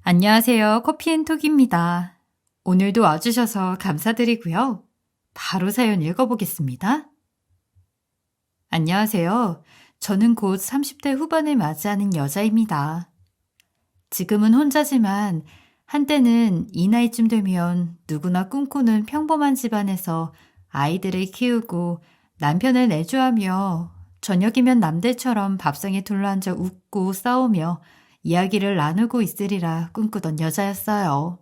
안녕하세요. 커피앤톡입니다. 오늘도 와주셔서 감사드리고요. 바로 사연 읽어보겠습니다. 안녕하세요. 저는 곧 30대 후반을 맞이하는 여자입니다. 지금은 혼자지만 한때는 이 나이쯤 되면 누구나 꿈꾸는 평범한 집안에서 아이들을 키우고 남편을 내조하며 저녁이면 남들처럼 밥상에 둘러앉아 웃고 싸우며 이야기를 나누고 있으리라 꿈꾸던 여자였어요.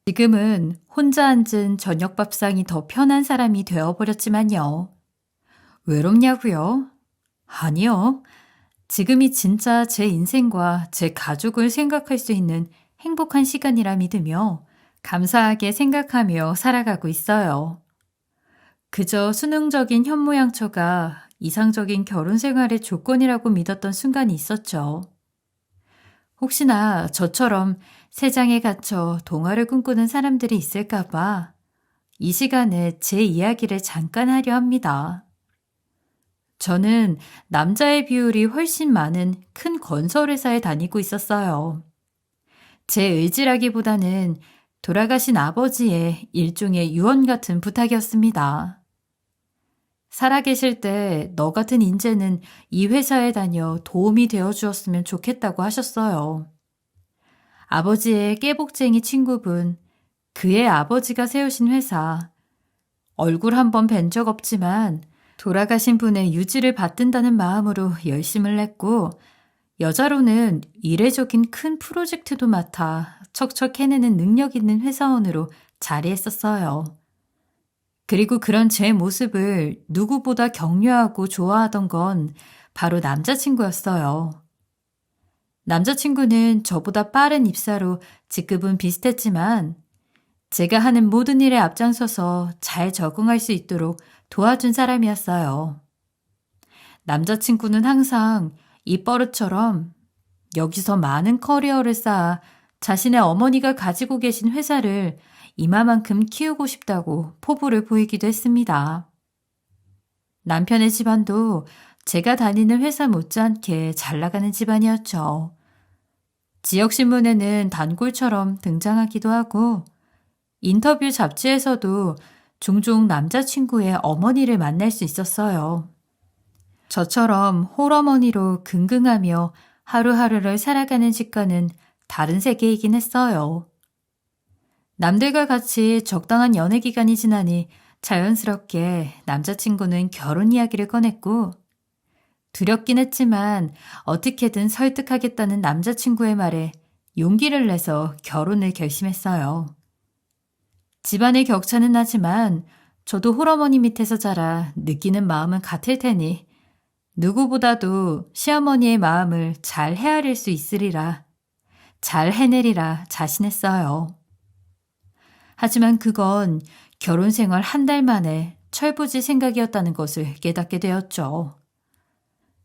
지금은 혼자 앉은 저녁 밥상이 더 편한 사람이 되어버렸지만요. 외롭냐고요? 아니요. 지금이 진짜 제 인생과 제 가족을 생각할 수 있는 행복한 시간이라 믿으며 감사하게 생각하며 살아가고 있어요. 그저 수능적인 현모양처가 이상적인 결혼 생활의 조건이라고 믿었던 순간이 있었죠. 혹시나 저처럼 세장에 갇혀 동화를 꿈꾸는 사람들이 있을까봐 이 시간에 제 이야기를 잠깐 하려 합니다. 저는 남자의 비율이 훨씬 많은 큰 건설회사에 다니고 있었어요. 제 의지라기보다는 돌아가신 아버지의 일종의 유언 같은 부탁이었습니다. 살아계실 때 너 같은 인재는 이 회사에 다녀 도움이 되어 주었으면 좋겠다고 하셨어요. 아버지의 깨복쟁이 친구분, 그의 아버지가 세우신 회사, 얼굴 한 번 뵌 적 없지만 돌아가신 분의 유지를 받든다는 마음으로 열심을 냈고 여자로는 이례적인 큰 프로젝트도 맡아 척척 해내는 능력 있는 회사원으로 자리했었어요. 그리고 그런 제 모습을 누구보다 격려하고 좋아하던 건 바로 남자친구였어요. 남자친구는 저보다 빠른 입사로 직급은 비슷했지만 제가 하는 모든 일에 앞장서서 잘 적응할 수 있도록 도와준 사람이었어요. 남자친구는 항상 입버릇처럼 여기서 많은 커리어를 쌓아 자신의 어머니가 가지고 계신 회사를 이마만큼 키우고 싶다고 포부를 보이기도 했습니다. 남편의 집안도 제가 다니는 회사 못지않게 잘 나가는 집안이었죠. 지역신문에는 단골처럼 등장하기도 하고 인터뷰 잡지에서도 종종 남자친구의 어머니를 만날 수 있었어요. 저처럼 홀어머니로 긍긍하며 하루하루를 살아가는 집과는 다른 세계이긴 했어요. 남들과 같이 적당한 연애 기간이 지나니 자연스럽게 남자친구는 결혼 이야기를 꺼냈고 두렵긴 했지만 어떻게든 설득하겠다는 남자친구의 말에 용기를 내서 결혼을 결심했어요. 집안의 격차는 나지만 저도 홀어머니 밑에서 자라 느끼는 마음은 같을 테니 누구보다도 시어머니의 마음을 잘 헤아릴 수 있으리라, 잘 해내리라 자신했어요. 하지만 그건 결혼 생활 한 달 만에 철부지 생각이었다는 것을 깨닫게 되었죠.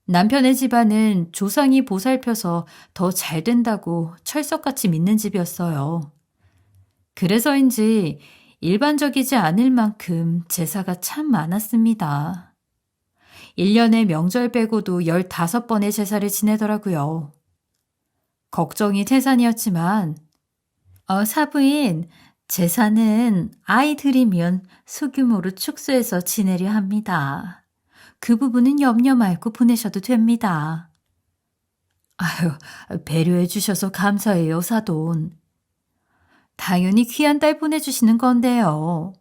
남편의 집안은 조상이 보살펴서 더 잘 된다고 철석같이 믿는 집이었어요. 그래서인지 일반적이지 않을 만큼 제사가 참 많았습니다. 1년에 명절 빼고도 15번의 제사를 지내더라고요. 걱정이 태산이었지만 사부인, 제사는 아이들이면 소규모로 축소해서 지내려 합니다. 그 부분은 염려 말고 보내셔도 됩니다. 아유, 배려해 주셔서 감사해요, 사돈. 당연히 귀한 딸 보내주시는 건데요.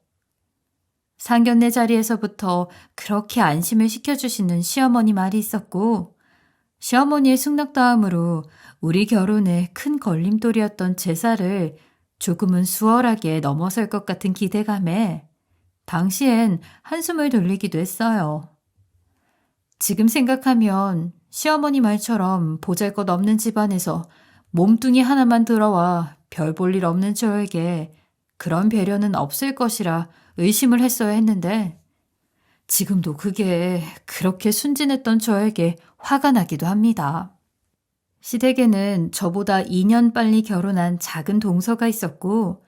상견례 자리에서부터 그렇게 안심을 시켜주시는 시어머니 말이 있었고 시어머니의 승낙다음으로 우리 결혼에 큰 걸림돌이었던 제사를 조금은 수월하게 넘어설 것 같은 기대감에 당시엔 한숨을 돌리기도 했어요. 지금 생각하면 시어머니 말처럼 보잘것없는 집안에서 몸뚱이 하나만 들어와 별 볼 일 없는 저에게 그런 배려는 없을 것이라 의심을 했어야 했는데 지금도 그게 그렇게 순진했던 저에게 화가 나기도 합니다. 시댁에는 저보다 2년 빨리 결혼한 작은 동서가 있었고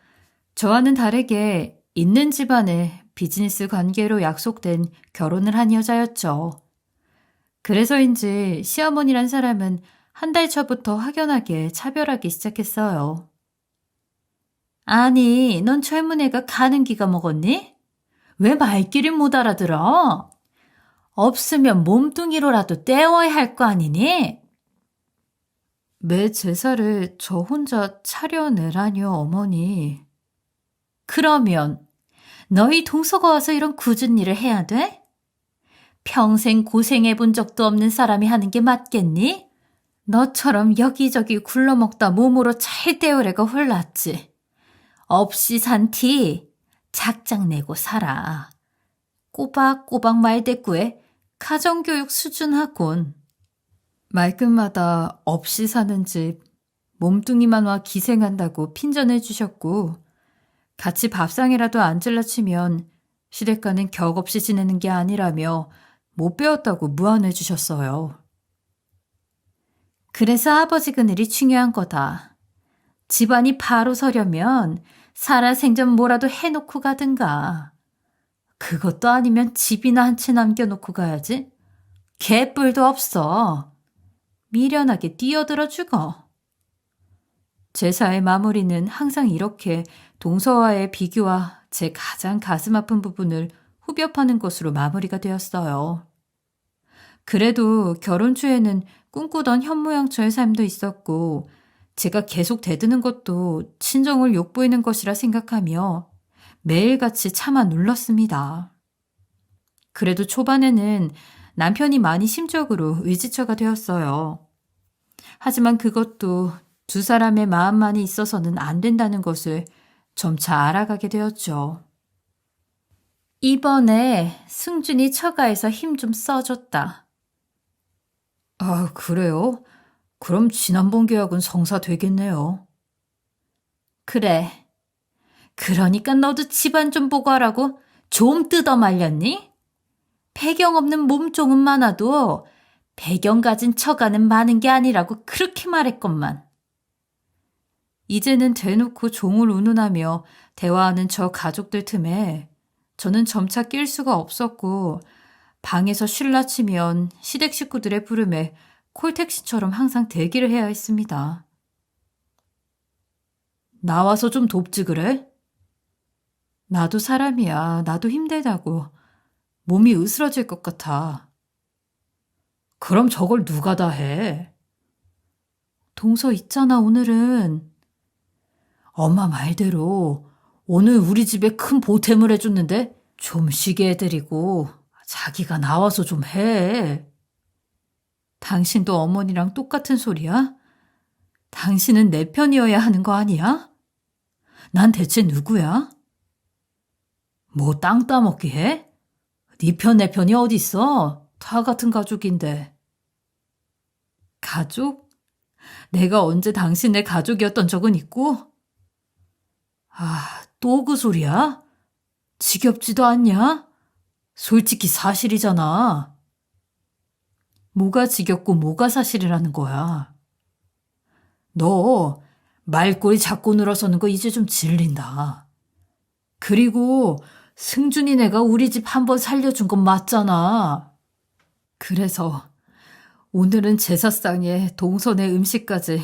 저와는 다르게 있는 집안에 비즈니스 관계로 약속된 결혼을 한 여자였죠. 그래서인지 시어머니란 사람은 한 달 차부터 확연하게 차별하기 시작했어요. 아니, 넌 젊은 애가 가는 기가 먹었니? 왜 말귀를 못 알아들어? 없으면 몸뚱이로라도 때워야 할 거 아니니? 매 제사를 저 혼자 차려내라뇨, 어머니. 그러면 너희 동서가 와서 이런 굳은 일을 해야 돼? 평생 고생해 본 적도 없는 사람이 하는 게 맞겠니? 너처럼 여기저기 굴러먹다 몸으로 잘 때우래가 홀랐지. 없이 산 티 작작 내고 살아. 꼬박꼬박 말대꾸에 가정교육 수준하곤. 말끝마다 없이 사는 집, 몸뚱이만 와 기생한다고 핀잔해 주셨고 같이 밥상이라도 앉을라 치면 시댁과는 격없이 지내는 게 아니라며 못 배웠다고 무안해 주셨어요. 그래서 아버지 그늘이 중요한 거다. 집안이 바로 서려면 살아생전 뭐라도 해놓고 가든가. 그것도 아니면 집이나 한 채 남겨놓고 가야지. 개뿔도 없어. 미련하게 뛰어들어 죽어. 제사의 마무리는 항상 이렇게 동서와의 비교와 제 가장 가슴 아픈 부분을 후벼 파는 것으로 마무리가 되었어요. 그래도 결혼 초에는 꿈꾸던 현모양처의 삶도 있었고 제가 계속 대드는 것도 친정을 욕보이는 것이라 생각하며 매일같이 참아 눌렀습니다. 그래도 초반에는 남편이 많이 심적으로 의지처가 되었어요. 하지만 그것도 두 사람의 마음만이 있어서는 안 된다는 것을 점차 알아가게 되었죠. 이번에 승준이 처가에서 힘 좀 써줬다. 아, 그래요? 그럼 지난번 계약은 성사되겠네요. 그래. 그러니까 너도 집안 좀 보고 하라고 좀 뜯어 말렸니? 배경 없는 몸종은 많아도 배경 가진 처가는 많은 게 아니라고 그렇게 말했건만. 이제는 대놓고 종을 운운하며 대화하는 저 가족들 틈에 저는 점차 낄 수가 없었고 방에서 쉴라 치면 시댁 식구들의 부름에 콜택시처럼 항상 대기를 해야 했습니다. 나와서 좀 돕지 그래? 나도 사람이야. 나도 힘들다고. 몸이 으스러질 것 같아. 그럼 저걸 누가 다 해? 동서 있잖아, 오늘은. 엄마 말대로 오늘 우리 집에 큰 보탬을 해줬는데 좀 쉬게 해드리고 자기가 나와서 좀 해. 당신도 어머니랑 똑같은 소리야? 당신은 내 편이어야 하는 거 아니야? 난 대체 누구야? 뭐 땅 따먹기 해? 네 편 내 편이 어딨어? 다 같은 가족인데. 가족? 내가 언제 당신의 가족이었던 적은 있고? 아, 또 그 소리야? 지겹지도 않냐? 솔직히 사실이잖아. 뭐가 지겹고 뭐가 사실이라는 거야. 너 말꼬리 잡고 늘어서는 거 이제 좀 질린다. 그리고 승준이네가 우리 집 한번 살려준 건 맞잖아. 그래서 오늘은 제사상에 동선의 음식까지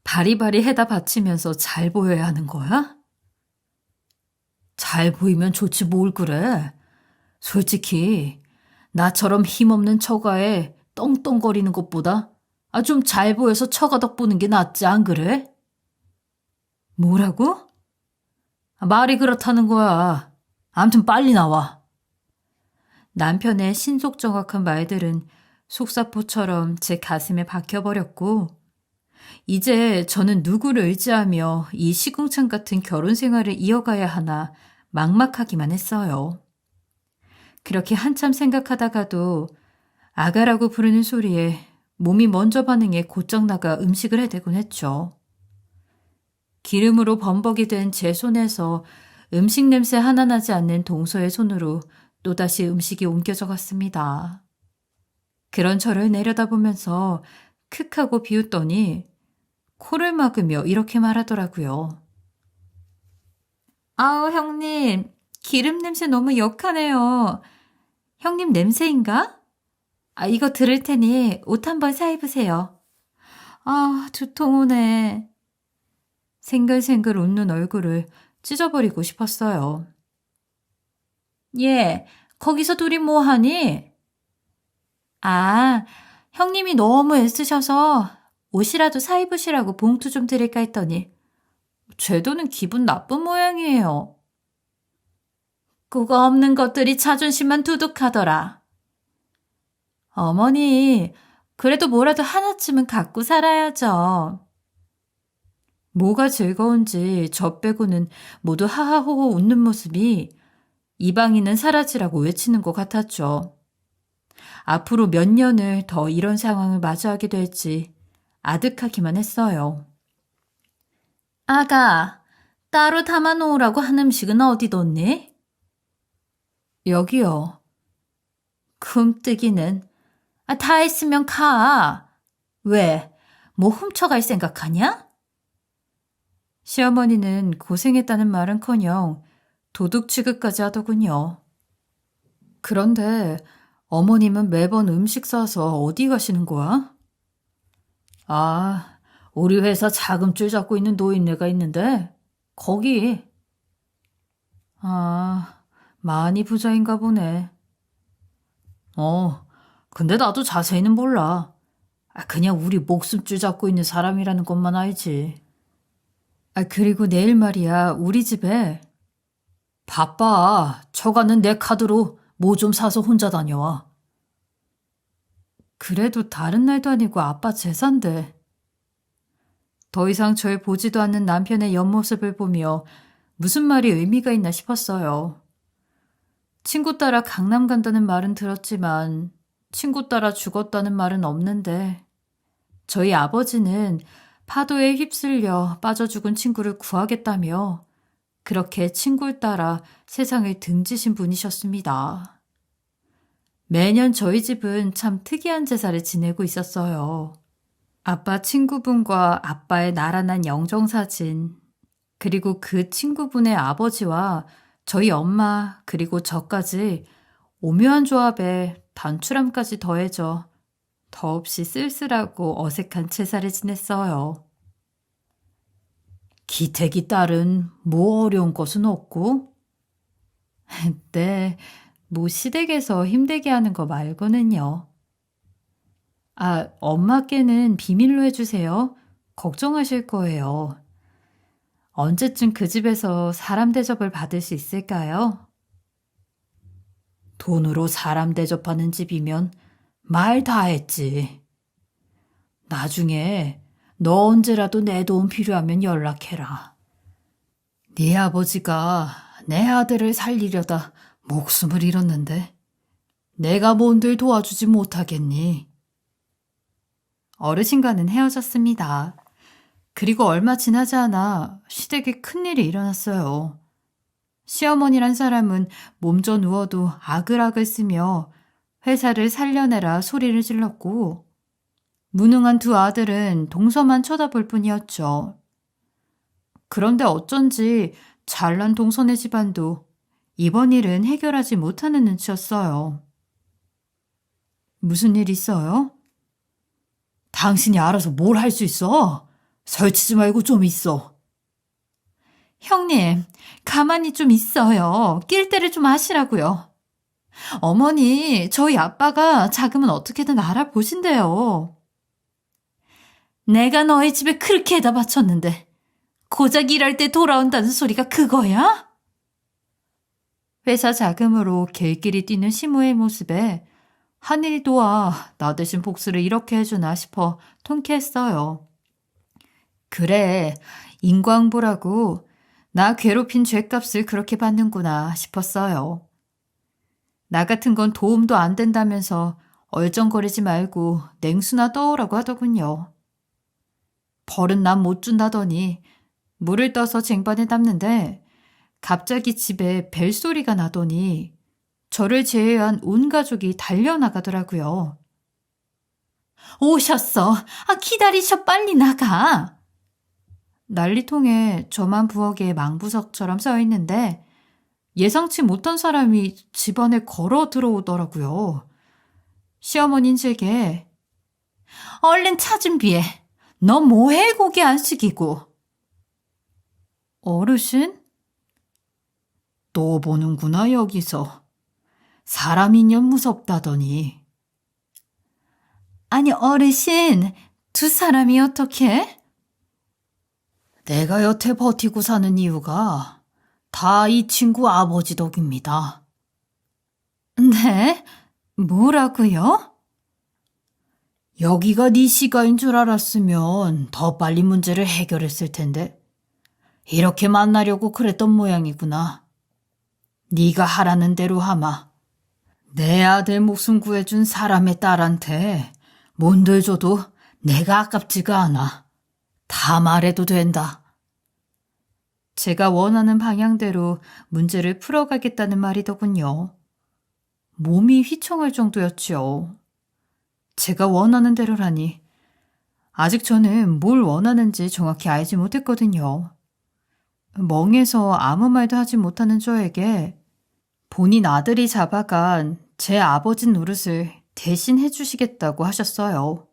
바리바리 해다 바치면서 잘 보여야 하는 거야? 잘 보이면 좋지 뭘 그래. 솔직히 나처럼 힘없는 처가에 떵떵거리는 것보다 좀 잘 보여서 처가 덕 보는 게 낫지 안 그래? 뭐라고? 말이 그렇다는 거야. 암튼 빨리 나와. 남편의 신속정확한 말들은 속사포처럼 제 가슴에 박혀버렸고 이제 저는 누구를 의지하며 이 시궁창 같은 결혼 생활을 이어가야 하나 막막하기만 했어요. 그렇게 한참 생각하다가도 아가라고 부르는 소리에 몸이 먼저 반응해 곧장 나가 음식을 해대곤 했죠. 기름으로 범벅이 된 제 손에서 음식 냄새 하나 나지 않는 동서의 손으로 또다시 음식이 옮겨져 갔습니다. 그런 저를 내려다보면서 크 하고 비웃더니 코를 막으며 이렇게 말하더라고요. 아우, 형님, 기름 냄새 너무 역하네요. 형님 냄새인가? 이거 들을 테니 옷 한번 사입으세요. 아, 두통 오네. 생글생글 웃는 얼굴을 찢어버리고 싶었어요. 예, 거기서 둘이 뭐 하니? 아, 형님이 너무 애쓰셔서 옷이라도 사 입으시라고 봉투 좀 드릴까 했더니 쟤도는 기분 나쁜 모양이에요. 그거 없는 것들이 자존심만 두둑하더라. 어머니, 그래도 뭐라도 하나쯤은 갖고 살아야죠. 뭐가 즐거운지 저 빼고는 모두 하하호호 웃는 모습이 이방인은 사라지라고 외치는 것 같았죠. 앞으로 몇 년을 더 이런 상황을 마주하게 될지 아득하기만 했어요. 아가, 따로 담아놓으라고 한 음식은 어디 뒀니? 여기요. 금뜨기는. 아, 다 했으면 가. 왜? 뭐 훔쳐갈 생각하냐? 시어머니는 고생했다는 말은커녕 도둑 취급까지 하더군요. 그런데 어머님은 매번 음식 싸서 어디 가시는 거야? 아, 우리 회사 자금줄 잡고 있는 노인네가 있는데 거기. 아, 많이 부자인가 보네. 근데 나도 자세히는 몰라. 그냥 우리 목숨줄 잡고 있는 사람이라는 것만 알지. 그리고 내일 말이야, 우리 집에. 바빠. 저가는 내 카드로 뭐 좀 사서 혼자 다녀와. 그래도 다른 날도 아니고 아빠 제사인데. 더 이상 절 보지도 않는 남편의 옆모습을 보며 무슨 말이 의미가 있나 싶었어요. 친구 따라 강남 간다는 말은 들었지만 친구 따라 죽었다는 말은 없는데 저희 아버지는 파도에 휩쓸려 빠져 죽은 친구를 구하겠다며 그렇게 친구를 따라 세상을 등지신 분이셨습니다. 매년 저희 집은 참 특이한 제사를 지내고 있었어요. 아빠 친구분과 아빠의 나란한 영정사진, 그리고 그 친구분의 아버지와 저희 엄마 그리고 저까지 오묘한 조합에 단출함까지 더해져 더없이 쓸쓸하고 어색한 제사를 지냈어요. 기택이 딸은 뭐 어려운 것은 없고? 네, 뭐 시댁에서 힘들게 하는 거 말고는요. 엄마께는 비밀로 해주세요. 걱정하실 거예요. 언제쯤 그 집에서 사람 대접을 받을 수 있을까요? 돈으로 사람 대접하는 집이면 말 다 했지. 나중에 너 언제라도 내 도움 필요하면 연락해라. 네 아버지가 내 아들을 살리려다 목숨을 잃었는데 내가 뭔들 도와주지 못하겠니? 어르신과는 헤어졌습니다. 그리고 얼마 지나지 않아 시댁에 큰일이 일어났어요. 시어머니란 사람은 몸져 누워도 아글아글 쓰며 회사를 살려내라 소리를 질렀고 무능한 두 아들은 동서만 쳐다볼 뿐이었죠. 그런데 어쩐지 잘난 동서네 집안도 이번 일은 해결하지 못하는 눈치였어요. 무슨 일 있어요? 당신이 알아서 뭘 할 수 있어? 설치지 말고 좀 있어. 형님, 가만히 좀 있어요. 낄 때를 좀 하시라고요. 어머니, 저희 아빠가 자금은 어떻게든 알아보신대요. 내가 너희 집에 그렇게 해다 바쳤는데 고작 일할 때 돌아온다는 소리가 그거야? 회사 자금으로 길길이 뛰는 시모의 모습에 하늘이 도와 나 대신 복수를 이렇게 해주나 싶어 통쾌했어요. 그래, 인광보라고 나 괴롭힌 죗값을 그렇게 받는구나 싶었어요. 나 같은 건 도움도 안 된다면서 얼쩡거리지 말고 냉수나 떠오라고 하더군요. 벌은 난 못 준다더니 물을 떠서 쟁반에 담는데 갑자기 집에 벨소리가 나더니 저를 제외한 온 가족이 달려나가더라고요. 오셨어. 기다리셔. 빨리 나가. 난리통에 저만 부엌에 망부석처럼 써있는데 예상치 못한 사람이 집안에 걸어 들어오더라고요. 시어머니는 제게 얼른 차 준비해. 너 뭐해 고개 안 숙이고. 어르신? 또 보는구나 여기서. 사람이년 무섭다더니. 아니 어르신, 두 사람이 어떻게? 내가 여태 버티고 사는 이유가 다 이 친구 아버지 덕입니다. 네? 뭐라고요? 여기가 네 시가인 줄 알았으면 더 빨리 문제를 해결했을 텐데 이렇게 만나려고 그랬던 모양이구나. 네가 하라는 대로 하마. 내 아들 목숨 구해준 사람의 딸한테 뭔들 줘도 내가 아깝지가 않아. 다 말해도 된다. 제가 원하는 방향대로 문제를 풀어가겠다는 말이더군요. 몸이 휘청할 정도였지요. 제가 원하는 대로라니. 아직 저는 뭘 원하는지 정확히 알지 못했거든요. 멍해서 아무 말도 하지 못하는 저에게 본인 아들이 잡아간 제 아버지 노릇을 대신 해주시겠다고 하셨어요.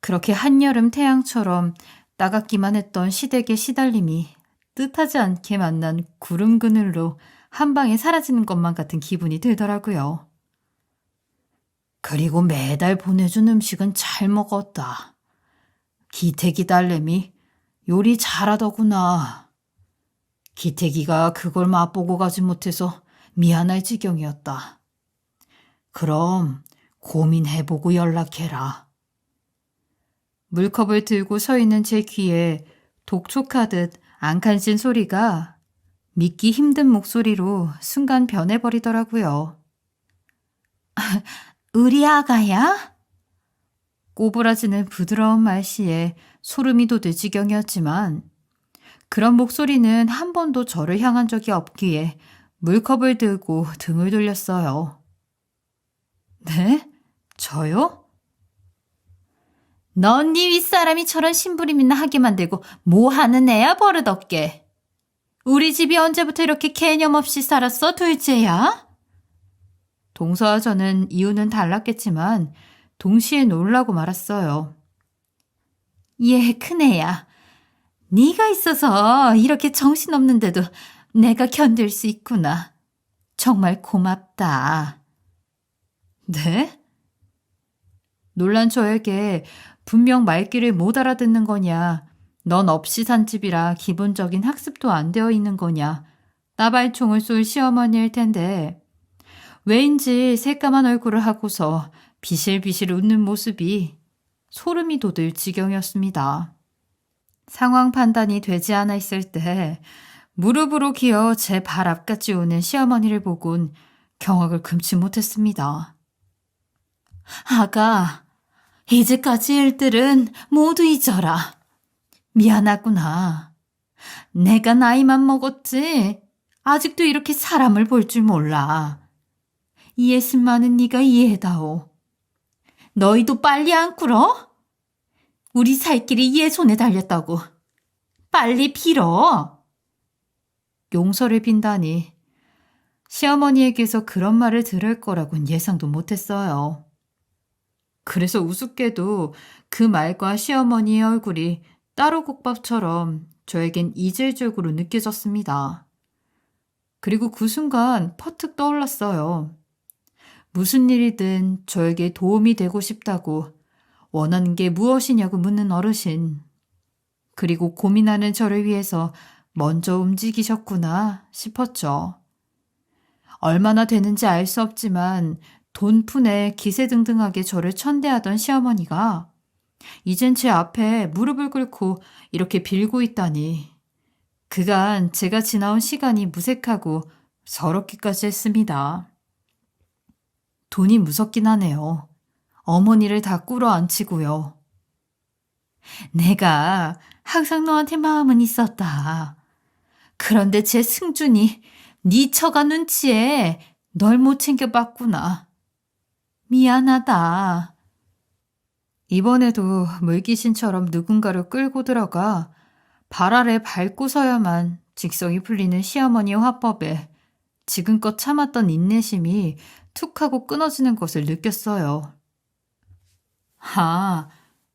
그렇게 한여름 태양처럼 따갑기만 했던 시댁의 시달림이 뜻하지 않게 만난 구름 그늘로 한 방에 사라지는 것만 같은 기분이 들더라고요. 그리고 매달 보내준 음식은 잘 먹었다. 기태기 딸내미 요리 잘하더구나. 기태기가 그걸 맛보고 가지 못해서 미안할 지경이었다. 그럼 고민해보고 연락해라. 물컵을 들고 서 있는 제 귀에 독촉하듯 앙칸신 소리가 믿기 힘든 목소리로 순간 변해버리더라고요. 우리 아가야? 꼬부라지는 부드러운 말씨에 소름이 돋을 지경이었지만 그런 목소리는 한 번도 저를 향한 적이 없기에 물컵을 들고 등을 돌렸어요. 네? 저요? 넌 네 윗사람이 저런 심부름이나 하게 만들고 뭐 하는 애야 버릇없게. 우리 집이 언제부터 이렇게 개념 없이 살았어 둘째야? 동서와 저는 이유는 달랐겠지만 동시에 놀라고 말았어요. 얘 큰애야. 네가 있어서 이렇게 정신없는데도 내가 견딜 수 있구나. 정말 고맙다. 네? 놀란 저에게 분명 말귀를 못 알아듣는 거냐, 넌 없이 산 집이라 기본적인 학습도 안 되어 있는 거냐, 따발총을 쏠 시어머니일 텐데 왜인지 새까만 얼굴을 하고서 비실비실 웃는 모습이 소름이 돋을 지경이었습니다. 상황 판단이 되지 않아 있을 때 무릎으로 기어 제 발 앞까지 오는 시어머니를 보곤 경악을 금치 못했습니다. 아가, 이제까지 일들은 모두 잊어라. 미안하구나. 내가 나이만 먹었지 아직도 이렇게 사람을 볼 줄 몰라. 이 예순 많은 네가 이해해다오. 너희도 빨리 안 꿇어? 우리 살 길이 얘 손에 달렸다고. 빨리 빌어. 용서를 빈다니. 시어머니에게서 그런 말을 들을 거라고는 예상도 못했어요. 그래서 우습게도 그 말과 시어머니의 얼굴이 따로 국밥처럼 저에겐 이질적으로 느껴졌습니다. 그리고 그 순간 퍼뜩 떠올랐어요. 무슨 일이든 저에게 도움이 되고 싶다고 원하는 게 무엇이냐고 묻는 어르신. 그리고 고민하는 저를 위해서 먼저 움직이셨구나 싶었죠. 얼마나 되는지 알 수 없지만 돈푼에 기세등등하게 저를 천대하던 시어머니가 이젠 제 앞에 무릎을 꿇고 이렇게 빌고 있다니. 그간 제가 지나온 시간이 무색하고 서럽기까지 했습니다. 돈이 무섭긴 하네요. 어머니를 다 꿇어앉히고요. 내가 항상 너한테 마음은 있었다. 그런데 제 승준이 네 처가 눈치에 널 못 챙겨봤구나. 미안하다. 이번에도 물귀신처럼 누군가를 끌고 들어가 발 아래 밟고 서야만 직성이 풀리는 시어머니의 화법에 지금껏 참았던 인내심이 툭 하고 끊어지는 것을 느꼈어요. 아,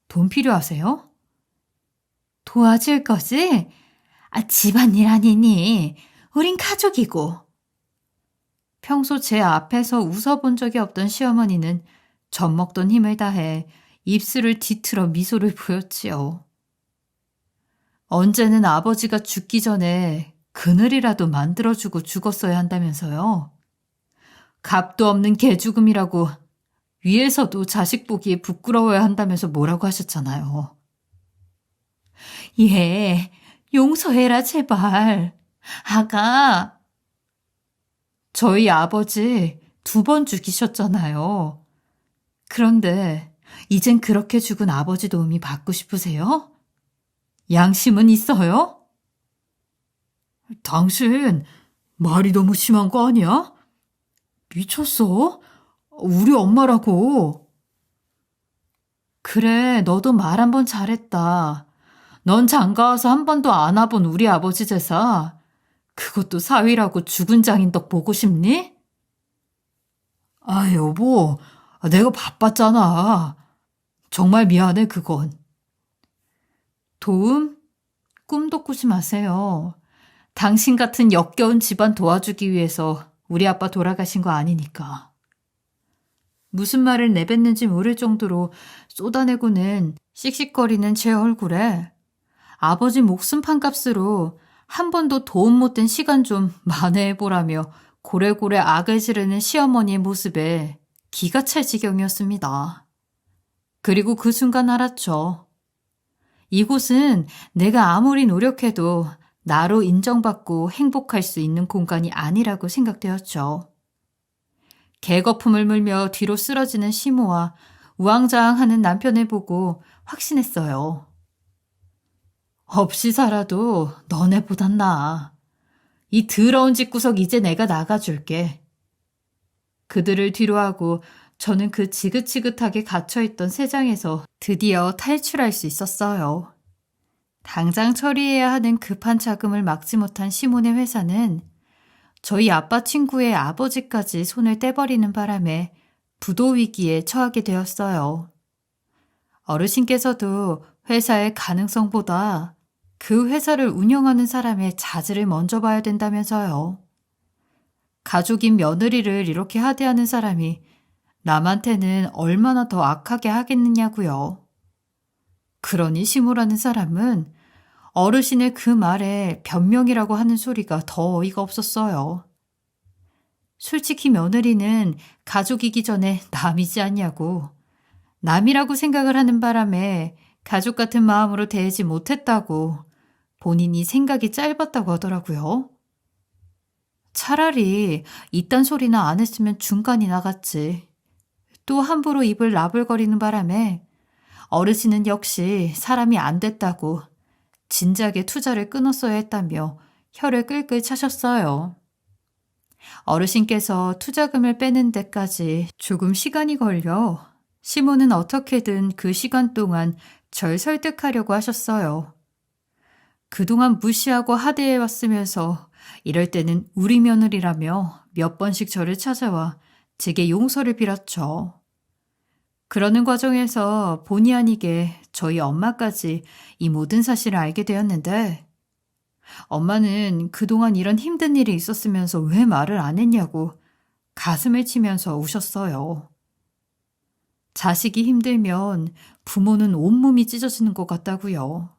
돈 필요하세요? 도와줄 거지? 집안일 아니니? 우린 가족이고. 평소 제 앞에서 웃어본 적이 없던 시어머니는 젖먹던 힘을 다해 입술을 뒤틀어 미소를 보였지요. 언제는 아버지가 죽기 전에 그늘이라도 만들어주고 죽었어야 한다면서요. 값도 없는 개죽음이라고 위에서도 자식 보기에 부끄러워야 한다면서 뭐라고 하셨잖아요. 예, 용서해라 제발. 아가. 저희 아버지 2번 죽이셨잖아요. 그런데 이젠 그렇게 죽은 아버지 도움이 받고 싶으세요? 양심은 있어요? 당신 말이 너무 심한 거 아니야? 미쳤어? 우리 엄마라고. 그래, 너도 말 한 번 잘했다. 넌 장가와서 한 번도 안 와본 우리 아버지 제사. 그것도 사위라고 죽은 장인 떡 보고 싶니? 여보, 내가 바빴잖아. 정말 미안해, 그건. 도움? 꿈도 꾸지 마세요. 당신 같은 역겨운 집안 도와주기 위해서 우리 아빠 돌아가신 거 아니니까. 무슨 말을 내뱉는지 모를 정도로 쏟아내고는 씩씩거리는 제 얼굴에 아버지 목숨 판값으로 한 번도 도움 못된 시간 좀 만회해보라며 고래고래 악을 지르는 시어머니의 모습에 기가 찰 지경이었습니다. 그리고 그 순간 알았죠. 이곳은 내가 아무리 노력해도 나로 인정받고 행복할 수 있는 공간이 아니라고 생각되었죠. 개거품을 물며 뒤로 쓰러지는 시모와 우왕좌왕하는 남편을 보고 확신했어요. 없이 살아도 너네보단 나아. 이 더러운 집구석 이제 내가 나가줄게. 그들을 뒤로하고 저는 그 지긋지긋하게 갇혀있던 세장에서 드디어 탈출할 수 있었어요. 당장 처리해야 하는 급한 자금을 막지 못한 시몬의 회사는 저희 아빠 친구의 아버지까지 손을 떼버리는 바람에 부도 위기에 처하게 되었어요. 어르신께서도 회사의 가능성보다 그 회사를 운영하는 사람의 자질을 먼저 봐야 된다면서요. 가족인 며느리를 이렇게 하대하는 사람이 남한테는 얼마나 더 악하게 하겠느냐고요. 그러니 시모라는 사람은 어르신의 그 말에 변명이라고 하는 소리가 더 어이가 없었어요. 솔직히 며느리는 가족이기 전에 남이지 않냐고. 남이라고 생각을 하는 바람에 가족 같은 마음으로 대하지 못했다고 본인이 생각이 짧았다고 하더라고요. 차라리 이딴 소리나 안 했으면 중간이 나갔지. 또 함부로 입을 나불거리는 바람에 어르신은 역시 사람이 안 됐다고 진작에 투자를 끊었어야 했다며 혀를 끌끌 차셨어요. 어르신께서 투자금을 빼는 데까지 조금 시간이 걸려 시모는 어떻게든 그 시간 동안 절 설득하려고 하셨어요. 그동안 무시하고 하대해왔으면서 이럴 때는 우리 며느리라며 몇 번씩 저를 찾아와 제게 용서를 빌었죠. 그러는 과정에서 본의 아니게 저희 엄마까지 이 모든 사실을 알게 되었는데 엄마는 그동안 이런 힘든 일이 있었으면서 왜 말을 안 했냐고 가슴을 치면서 우셨어요. 자식이 힘들면 부모는 온몸이 찢어지는 것 같다고요.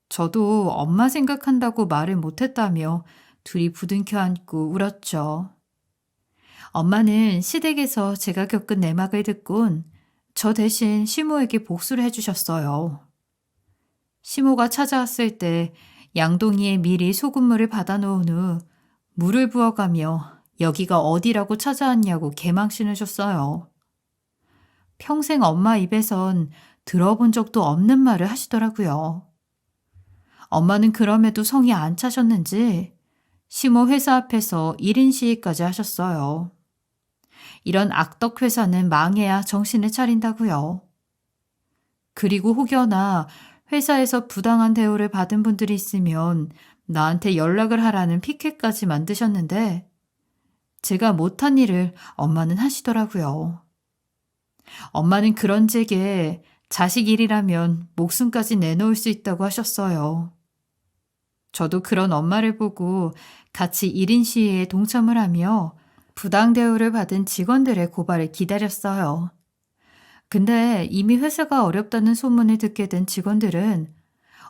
저도 엄마 생각한다고 말을 못했다며 둘이 부둥켜 안고 울었죠. 엄마는 시댁에서 제가 겪은 내막을 듣곤 저 대신 시모에게 복수를 해주셨어요. 시모가 찾아왔을 때 양동이에 미리 소금물을 받아놓은 후 물을 부어가며 여기가 어디라고 찾아왔냐고 개망신을 줬어요. 평생 엄마 입에선 들어본 적도 없는 말을 하시더라고요. 엄마는 그럼에도 성이 안 차셨는지 시모 회사 앞에서 1인 시위까지 하셨어요. 이런 악덕 회사는 망해야 정신을 차린다고요. 그리고 혹여나 회사에서 부당한 대우를 받은 분들이 있으면 나한테 연락을 하라는 피켓까지 만드셨는데 제가 못한 일을 엄마는 하시더라고요. 엄마는 그런 제게 자식 일이라면 목숨까지 내놓을 수 있다고 하셨어요. 저도 그런 엄마를 보고 같이 1인 시위에 동참을 하며 부당 대우를 받은 직원들의 고발을 기다렸어요. 근데 이미 회사가 어렵다는 소문을 듣게 된 직원들은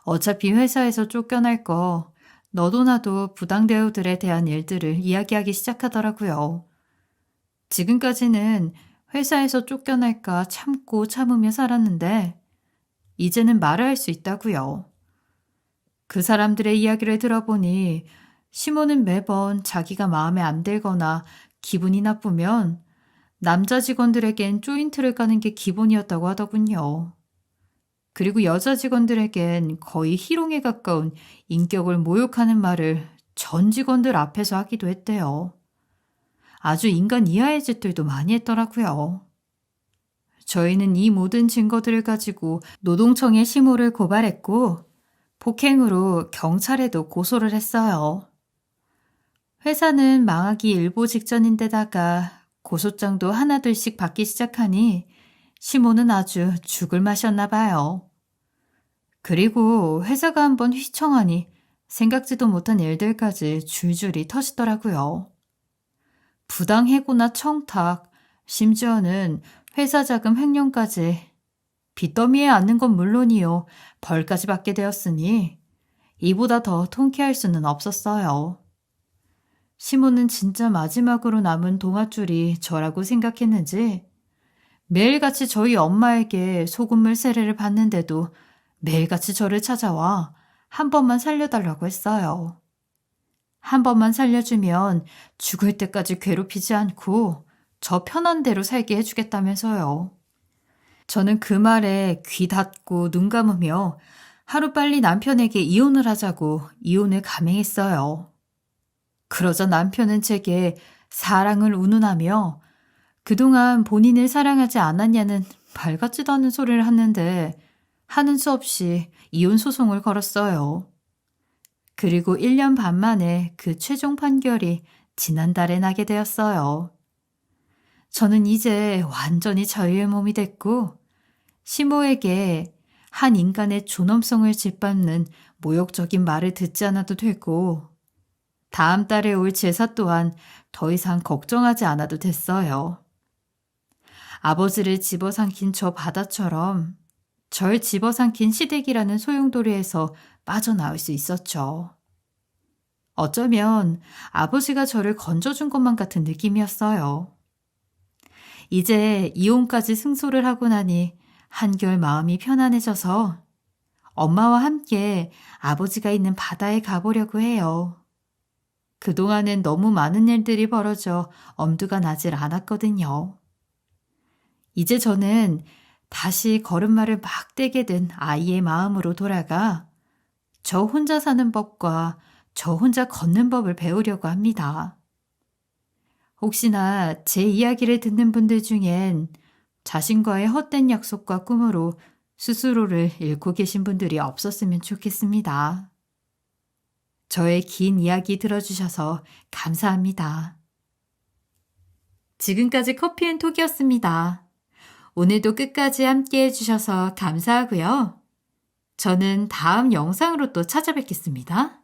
어차피 회사에서 쫓겨날 거 너도 나도 부당 대우들에 대한 일들을 이야기하기 시작하더라고요. 지금까지는 회사에서 쫓겨날까 참고 참으며 살았는데 이제는 말을 할 수 있다고요. 그 사람들의 이야기를 들어보니 시모는 매번 자기가 마음에 안 들거나 기분이 나쁘면 남자 직원들에겐 조인트를 까는 게 기본이었다고 하더군요. 그리고 여자 직원들에겐 거의 희롱에 가까운 인격을 모욕하는 말을 전 직원들 앞에서 하기도 했대요. 아주 인간 이하의 짓들도 많이 했더라고요. 저희는 이 모든 증거들을 가지고 노동청에 시모를 고발했고 폭행으로 경찰에도 고소를 했어요. 회사는 망하기 일보 직전인데다가 고소장도 하나둘씩 받기 시작하니 시모는 아주 죽을 맛이었나 봐요. 그리고 회사가 한번 휘청하니 생각지도 못한 일들까지 줄줄이 터지더라고요. 부당해고나 청탁, 심지어는 회사 자금 횡령까지 빚더미에 앉는 건 물론이요. 벌까지 받게 되었으니 이보다 더 통쾌할 수는 없었어요. 시모는 진짜 마지막으로 남은 동아줄이 저라고 생각했는지 매일같이 저희 엄마에게 소금물 세례를 받는데도 매일같이 저를 찾아와 한 번만 살려달라고 했어요. 한 번만 살려주면 죽을 때까지 괴롭히지 않고 저 편한 대로 살게 해주겠다면서요. 저는 그 말에 귀 닫고 눈 감으며 하루빨리 남편에게 이혼을 하자고 이혼을 감행했어요. 그러자 남편은 제게 사랑을 운운하며 그동안 본인을 사랑하지 않았냐는 말 같지도 않은 소리를 하는데 하는 수 없이 이혼 소송을 걸었어요. 그리고 1년 반 만에 그 최종 판결이 지난달에 나게 되었어요. 저는 이제 완전히 자유의 몸이 됐고 시모에게 한 인간의 존엄성을 짓밟는 모욕적인 말을 듣지 않아도 되고 다음 달에 올 제사 또한 더 이상 걱정하지 않아도 됐어요. 아버지를 집어삼킨 저 바다처럼 절 집어삼킨 시댁이라는 소용돌이에서 빠져나올 수 있었죠. 어쩌면 아버지가 저를 건져준 것만 같은 느낌이었어요. 이제 이혼까지 승소를 하고 나니 한결 마음이 편안해져서 엄마와 함께 아버지가 있는 바다에 가보려고 해요. 그동안엔 너무 많은 일들이 벌어져 엄두가 나질 않았거든요. 이제 저는 다시 걸음마를 막 떼게 된 아이의 마음으로 돌아가 저 혼자 사는 법과 저 혼자 걷는 법을 배우려고 합니다. 혹시나 제 이야기를 듣는 분들 중엔 자신과의 헛된 약속과 꿈으로 스스로를 잃고 계신 분들이 없었으면 좋겠습니다. 저의 긴 이야기 들어주셔서 감사합니다. 지금까지 커피앤톡이었습니다. 오늘도 끝까지 함께 해주셔서 감사하고요. 저는 다음 영상으로 또 찾아뵙겠습니다.